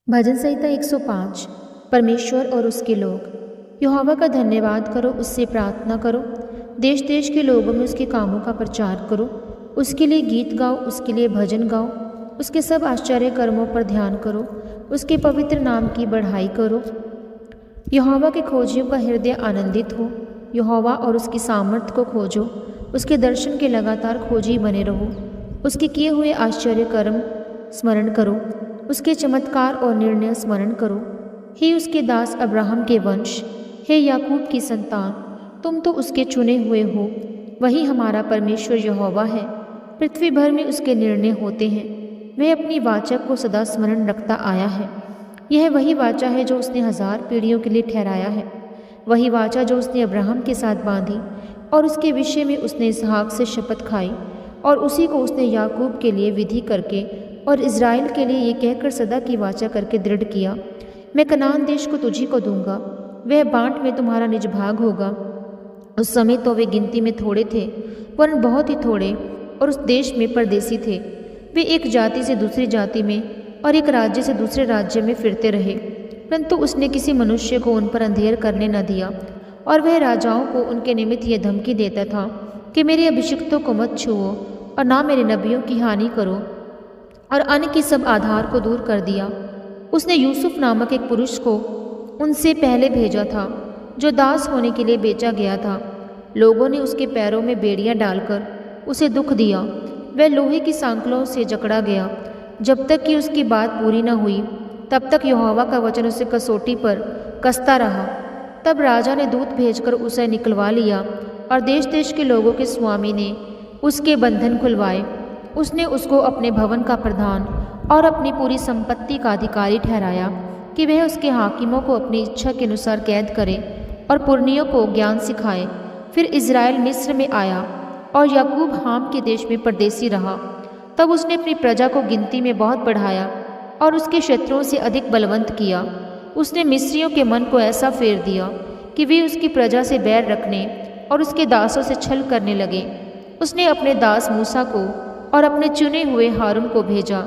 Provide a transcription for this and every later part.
भजन संहिता 105। परमेश्वर और उसके लोग। यहोवा का धन्यवाद करो, उससे प्रार्थना करो, देश देश के लोगों में उसके कामों का प्रचार करो। उसके लिए गीत गाओ, उसके लिए भजन गाओ, उसके सब आश्चर्य कर्मों पर ध्यान करो, उसके पवित्र नाम की बढ़ाई करो। यहोवा के खोजियों का हृदय आनंदित हो, यहोवा और उसकी सामर्थ्य को खोजो, उसके दर्शन के लगातार खोजी बने रहो। उसके किए हुए आश्चर्य कर्म स्मरण करो, उसके चमत्कार और निर्णय स्मरण करो। हे उसके दास अब्राहम के वंश, हे याकूब की संतान, तुम तो उसके चुने हुए हो। वही हमारा परमेश्वर यहोवा है। पृथ्वी भर में उसके निर्णय होते हैं। वह अपनी वाचा को सदा स्मरण रखता आया है। यह वही वाचा है जो उसने 1000 पीढ़ियों के लिए ठहराया है। वही वाचा जो उसने अब्राहम के साथ बांधी और उसके विषय में उसने इसहाक से शपथ खाई, और उसी को उसने याकूब के लिए विधि करके और इज़राइल के लिए ये कहकर सदा की वाचा करके दृढ़ किया, मैं कनान देश को तुझी को दूंगा, वह बाँट में तुम्हारा निज भाग होगा। उस समय तो वे गिनती में थोड़े थे, वरन बहुत ही थोड़े, और उस देश में परदेसी थे। वे एक जाति से दूसरी जाति में और एक राज्य से दूसरे राज्य में फिरते रहे, परंतु उसने किसी मनुष्य को उन पर अंधेर करने न दिया। और वह राजाओं को उनके निमित्त यह धमकी देता था कि मेरे अभिषिक्तों को मत छुओ और ना मेरे नबियों की हानि करो, और अन्न की सब आधार को दूर कर दिया। उसने यूसुफ नामक एक पुरुष को उनसे पहले भेजा था, जो दास होने के लिए बेचा गया था। लोगों ने उसके पैरों में बेड़ियां डालकर उसे दुख दिया। वह लोहे की सांकलों से जकड़ा गया। जब तक कि उसकी बात पूरी न हुई, तब तक यहोवा का वचन उसे कसौटी पर कसता रहा। तब राजा ने दूत भेजकर उसे निकलवा लिया, और देश देश के लोगों के स्वामी ने उसके बंधन खुलवाए। उसने उसको अपने भवन का प्रधान और अपनी पूरी संपत्ति का अधिकारी ठहराया कि वह उसके हाकिमों को अपनी इच्छा के अनुसार कैद करे और पुरनियों को ज्ञान सिखाए। फिर इज़राइल मिस्र में आया और याकूब हाम के देश में परदेसी रहा। तब उसने अपनी प्रजा को गिनती में बहुत बढ़ाया और उसके शत्रुओं से अधिक बलवंत किया। उसने मिस्रियों के मन को ऐसा फेर दिया कि वे उसकी प्रजा से बैर रखने और उसके दासों से छल करने लगे। उसने अपने दास मूसा को और अपने चुने हुए हारून को भेजा।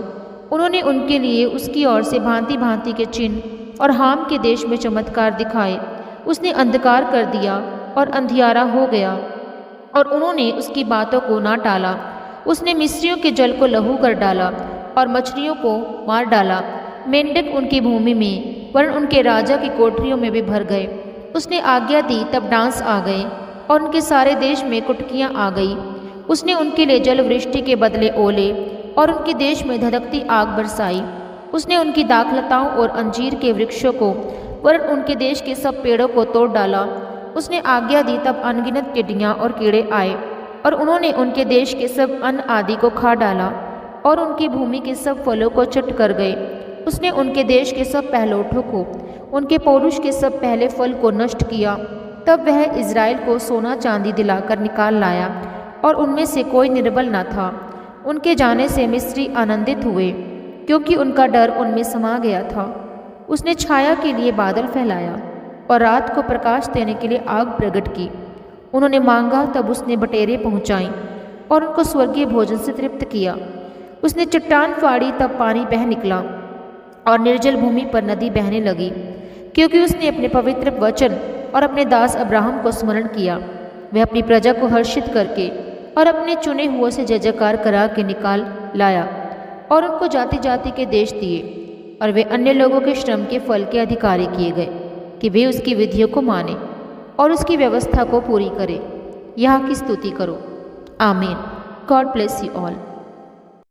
उन्होंने उनके लिए उसकी ओर से भांति भांति के चिन्ह और हाम के देश में चमत्कार दिखाए। उसने अंधकार कर दिया और अंधियारा हो गया, और उन्होंने उसकी बातों को ना टाला। उसने मिस्रियों के जल को लहू कर डाला और मछलियों को मार डाला। मेंढक उनकी भूमि में, वरन उनके राजा की कोठरियों में भी भर गए। उसने आज्ञा दी तब डांस आ गए, और उनके सारे देश में कुटकियाँ आ गई। उसने उनके लिए जल वृष्टि के बदले ओले और उनके देश में धधकती आग बरसाई। उसने उनकी दाखलताओं और अंजीर के वृक्षों को, वरन उनके देश के सब पेड़ों को तोड़ डाला। उसने आज्ञा दी तब अनगिनत टिड्डियाँ और कीड़े आए, और उन्होंने उनके देश के सब अन्न आदि को खा डाला और उनकी भूमि के सब फलों को चट कर गए। उसने उनके देश के सब पहलोठों को, उनके पौरुष के सब पहले फल को नष्ट किया। तब वह इज़राइल को सोना चांदी दिलाकर निकाल लाया, और उनमें से कोई निर्बल न था। उनके जाने से मिस्री आनंदित हुए, क्योंकि उनका डर उनमें समा गया था। उसने छाया के लिए बादल फैलाया और रात को प्रकाश देने के लिए आग प्रकट की। उन्होंने मांगा तब उसने बटेरें पहुँचाईं और उनको स्वर्गीय भोजन से तृप्त किया। उसने चट्टान फाड़ी तब पानी बह निकला, और निर्जल भूमि पर नदी बहने लगी, क्योंकि उसने अपने पवित्र वचन और अपने दास अब्राहम को स्मरण किया। वह अपनी प्रजा को हर्षित करके और अपने चुने हुओं से जय जयकार करा के निकाल लाया, और उनको जाति जाति के देश दिए, और वे अन्य लोगों के श्रम के फल के अधिकारी किए गए, कि वे उसकी विधियों को माने और उसकी व्यवस्था को पूरी करें। यहाँ की स्तुति करो। आमीन। God bless you all.